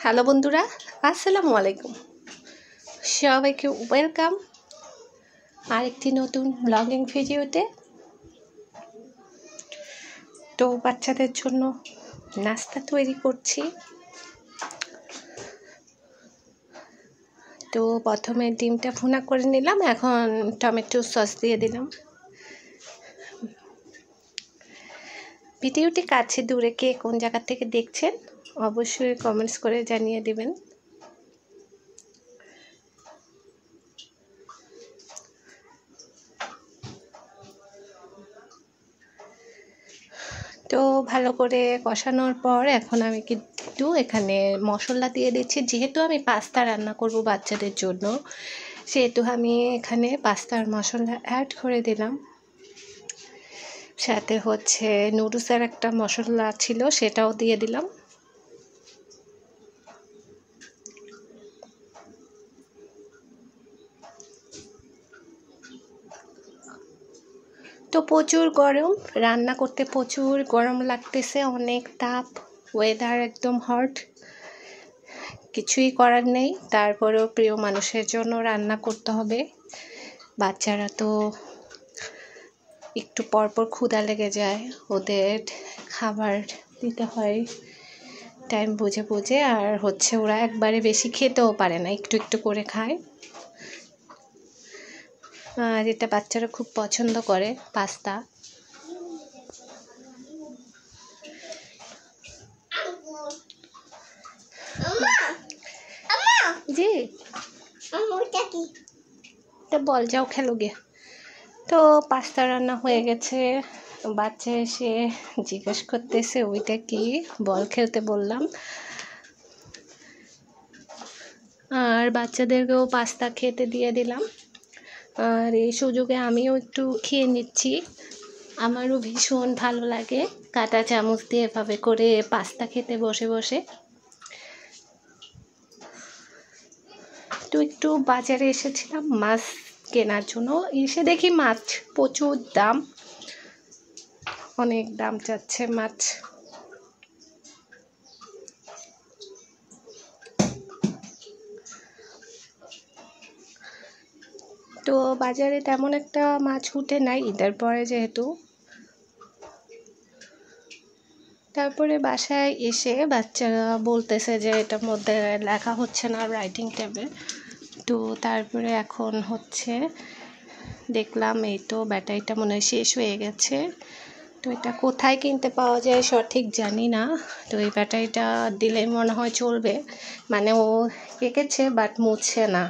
Hello বন্ধুরা, আসসালামু আলাইকুম। সবাইকে ওয়েলকাম আরেকটি নতুন ব্লগিং ভিডিওতে। তো বাচ্চাদের জন্য নাস্তা তৈরি করছি। তো প্রথমে ডিমটা ভুনা করে নিলাম, এখন টমেটো সস দিয়ে দিলাম। ভিডিওটি কাছে দূরে কে কোন জায়গা থেকে দেখছেন অবশ্যই কমেন্টস করে জানিয়ে দিবেন। তো ভালো করে কষানোর পর এখন আমি কিন্তু এখানে মশলা দিয়ে দিচ্ছি। যেহেতু আমি পাস্তা রান্না করব বাচ্চাদের জন্য, সেহেতু আমি এখানে পাস্তার মশলা অ্যাড করে দিলাম। সাথে হচ্ছে নুডলসের একটা মশলা ছিল, সেটাও দিয়ে দিলাম। তো প্রচুর গরম, রান্না করতে প্রচুর গরম লাগতেছে, অনেক তাপ, ওয়েদার একদম হট, কিছুই করার নেই। তারপরেও প্রিয় মানুষের জন্য রান্না করতে হবে। বাচ্চারা তো একটু পরপর ক্ষুধা লেগে যায়, ওদের খাবার দিতে হয় টাইম বুঝে বুঝে। আর হচ্ছে ওরা একবারে বেশি খেতেও পারে না, একটু একটু করে খায়। আর এটা বাচ্চারা খুব পছন্দ করে পাস্তা। জি তা বল, যাও খেলো গে। তো পাস্তা রান্না হয়ে গেছে। বাচ্চা এসে জিজ্ঞেস করতেছে ওইটা কি, বল খেলতে বললাম। আর বাচ্চাদেরকেও পাস্তা খেতে দিয়ে দিলাম। আর এই সুযোগে আমিও একটু খেয়ে নিচ্ছি। আমারও ভীষণ ভালো লাগে কাঁটা চামচ দিয়ে এভাবে করে পাস্তা খেতে বসে বসে। তো একটু বাজারে এসেছিলাম মাছ কেনার জন্য, এসে দেখি মাছ প্রচুর দাম, অনেক দাম চাচ্ছে মাছ। তো বাজারে তেমন একটা মাছ উঠে নাই ঈদের পরে যেহেতু। তারপরে বাসায় এসে বাচ্চারা বলতেছে যে এটার মধ্যে লেখা হচ্ছে না রাইটিং টেবিল। তো তারপরে এখন হচ্ছে দেখলাম এই তো ব্যাটারিটা মনে হয় শেষ হয়ে গেছে। তো এটা কোথায় কিনতে পাওয়া যায় সঠিক জানি না। তো এই ব্যাটারিটা দিলে মনে হয় চলবে, মানে ও এঁকেছে বাট মুছছে না।